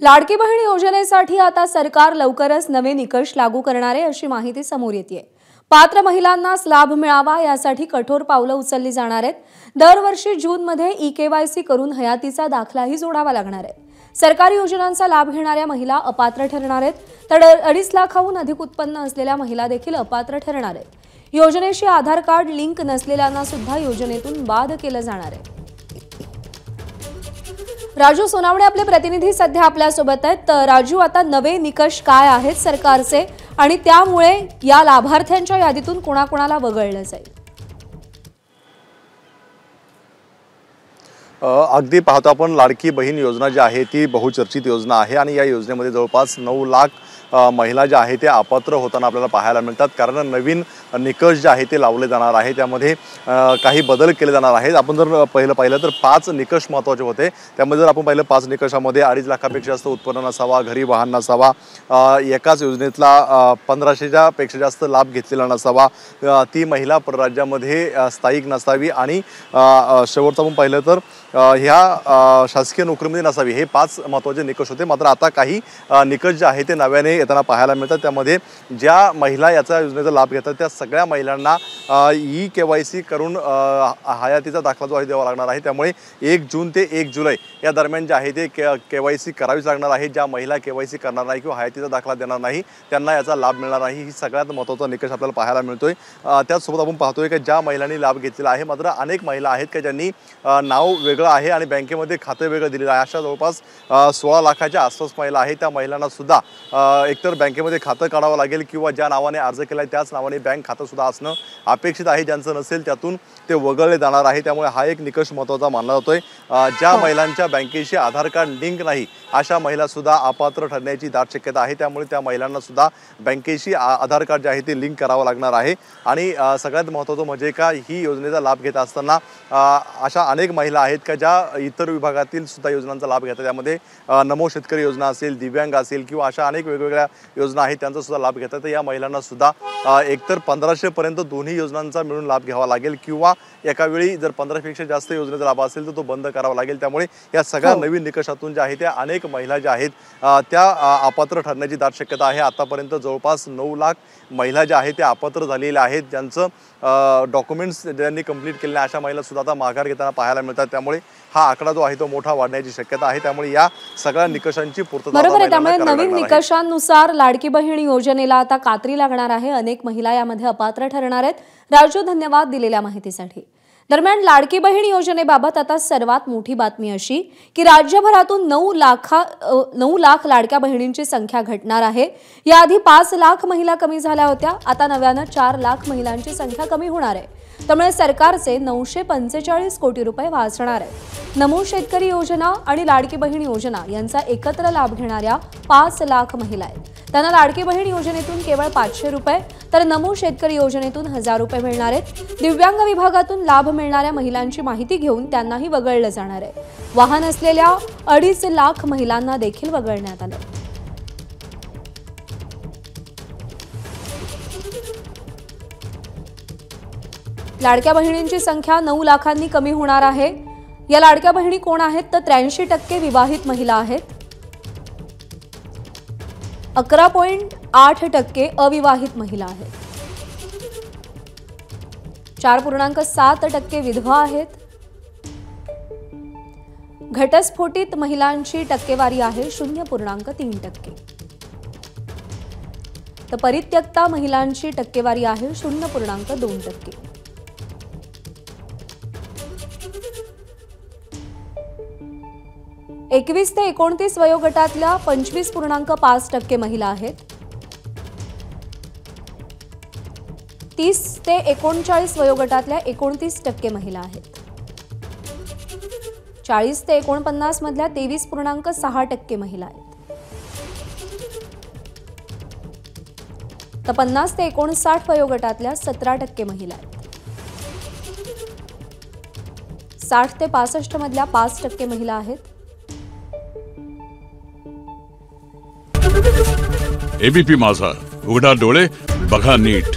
लाडकी बहीण योजनेसाठी आता सरकार लवकरच नवे निकष लागू करणार आहे अशी माहिती समोर येते। पात्र महिलांनाच लाभ मिळावा यासाठी कठोर पावलं उचलली जाणार आहेत। दरवर्षी जून मध्ये ई-केवायसी करून हयातीचा दाखलाही जोडावा लागणार आहे। सरकारी योजनांचा लाभ घेणाऱ्या महिला अपात्र ठरणार आहेत, तर 2.5 लाखाहून अधिक उत्पन्न असलेल्या महिला देखील अपात्र ठरणार आहेत। योजनेशी आधार कार्ड लिंक नसलेल्यांना सुद्धा योजनेतून बाद केलं जाणार आहे। राजू सोनावणे आपले प्रतिनिधी सध्या आपल्या सोबत आहेत। तर राजू, आता नवे निकष काय आहेत सरकारचे आणि त्यामुळे या लाभार्थ्यांच्या यादीतून कोणाकोणाला वगळलं जाईल? अगदी पाहतो आपण, लाडकी बहीण योजना जी आहे ती बहुचर्चित योजना आहे आणि या योजनेमध्ये जवळपास 9 लाख महिला ज्या आहेत त्या अपात्र होताना आपल्याला पाहायला मिळतात। कारण नवीन निकष जे आहे ते लावले जाणार आहे, त्यामध्ये काही बदल केले जाणार आहेत। आपण जर पाहिलं तर 5 निकष महत्त्वाचे होते। त्यामध्ये जर आपण पाहिलं 5 निकषामध्ये 2.5 लाखापेक्षा जास्त उत्पन्न नसावा, घरी वाहन नसावा, एकाच योजनेतला 1500च्या पेक्षा जास्त लाभ घेतलेला नसावा, ती महिला परराज्यामध्ये स्थायिक नसावी आणि शेवटचं आपण पाहिलं तर ह्या शासकीय नोकरीमध्ये नसावी। हे 5 महत्त्वाचे निकष होते। मात्र आता काही निकष जे आहे ते नव्याने येताना पाहायला मिळतात। त्यामध्ये ज्या महिला याचा योजनेचा लाभ घेतात त्या सगळ्या महिलांना ई-केवायसी करून हयातीचा दाखला जो आहे द्यावा लागणार आहे। त्यामुळे 1 जून ते 1 जुलै या दरम्यान जे आहे ते केवायसी करावीच लागणार आहे। ज्या महिला केवायसी करणार नाही किंवा हयातीचा दाखला देणार नाही त्यांना याचा लाभ मिळणार नाही। ही सगळ्यात महत्त्वाचा निकष आपल्याला पाहायला मिळतोय। त्याचसोबत आपण पाहतोय की ज्या महिलांनी लाभ घेतलेला आहे, मात्र अनेक महिला आहेत की ज्यांनी नाव वेगळं आहे आणि बँकेमध्ये खाते वेगळं दिलेलं आहे। अशा जवळपास 16 लाखाच्या आसपास महिला आहेत। त्या महिलांना सुद्धा एकतर बँकेमध्ये खातं काढावं लागेल किंवा ज्या नावाने अर्ज केला आहे त्याच नावाने बँक खातं सुद्धा असणं अपेक्षित आहे। ज्यांचं नसेल त्यातून ते वगळले जाणार आहे। त्यामुळे हा एक निकष महत्त्वाचा मानला जातोय। ज्या महिलांच्या बँकेशी आधार कार्ड लिंक नाही अशा महिला सुद्धा अपात्र ठरण्याची दाट शक्यता आहे। त्यामुळे त्या महिलांना सुद्धा बँकेशी आधार कार्ड जे आहे ते लिंक करावं लागणार आहे। आणि सगळ्यात महत्त्वाचं म्हणजे का ही योजनेचा लाभ घेत असताना अशा अनेक महिला आहेत का ज्या इतर विभागातील सुद्धा योजनांचा लाभ घेतात। त्यामध्ये नमो शेतकरी योजना असेल, दिव्यांग असेल किंवा अशा अनेक वेगवेगळ्या योजना आहेत त्यांचा सुद्धा लाभ घेतात। तर या महिलांना सुद्धा एकतर 1500 पर्यंत दोन्ही योजनांचा मिळून लाभ घ्यावा लागेल किंवा एका वेळी जर 15 पेक्षा जास्त योजनेचा लाभ असेल तर तो बंद करावा लागेल। त्यामुळे या सगळ्या नवीन निकषातून ज्या आहेत त्या अनेक महिला ज्या आहेत त्या अपात्र ठरण्याची दाट शक्यता आहे। आतापर्यंत जवळपास 9 लाख महिला ज्या आहेत त्या अपात्र झालेल्या आहेत। ज्यांचं डॉक्युमेंट्स ज्यांनी कंप्लीट केलेले अशा महिला सुद्धा आता माघार घेताना पाहायला मिळतात। त्यामुळे हा आकडा जो आहे तो मोठा वाढण्याची शक्यता आहे। त्यामुळे या सगळ्या निकषांची पूर्तता बरोबर आहे। त्यामुळे नवीन निकषांनुसार लाडकी बहीण योजनेला आता कात्री लागणार आहे। अनेक महिला यामध्ये अपात्र ठरणार आहेत। राजू, धन्यवाद दिलेल्या माहितीसाठी। दरम्यान लाडकी बहीण योजनेबाबत आता सर्वात मोठी बातमी अशी की राज्यभरातून 9 लाख लाडक्या बहिणींची संख्या घटणार आहे। याआधी 5 लाख महिला कमी झाल्या होत्या, आता नव्यानं 4 लाख महिलांची संख्या कमी होणार आहे। त्यामुळे सरकारचे 945 कोटी रुपये वाचणार आहेत। नमो शेतकरी योजना आणि लाडकी बहीण योजना यांचा एकत्र लाभ घेणाऱ्या 5 लाख महिला आहेत। त्यांना लाडकी बहीण योजनेतून केवळ 500 रुपये तर नमो शेतकरी योजनेतूून 1000 रुपये मिळणार आहेत। दिव्यांग विभागातून लाभ मिळणाऱ्या महिलांची माहिती घेऊन त्यांनाही वगळलं जाणार आहे। वाहन असलेल्या 2.5 लाख महिलांना देखील वगळण्यात आलं। लाडक्या बहिणींची संख्या 9 लाखांनी कमी होणार आहे। या लाडक्या बहिणी कोण आहेत तर 83% विवाहित महिला आहेत, 11.8% अविवाहित महिला आहेत, 4.7% विधवा आहेत, घटस्फोटित महिलांची टक्केवारी आहे 0.3%, तर परित्यक्ता महिलांची टक्केवारी आहे 0.2%। 21 ते 29 वयोगटातल्या 25.5% महिला आहेत, 30 ते 39 वयोगटातल्या 29% महिला आहेत, 40 ते 49 मधल्या 23.6% महिला आहेत, तर 50 ते 59 वयोगटातल्या 17% महिला आहेत, 60 ते 65 मधल्या 5% महिला आहेत। एबीपी माझा, उघडा डोळे बघा नीट।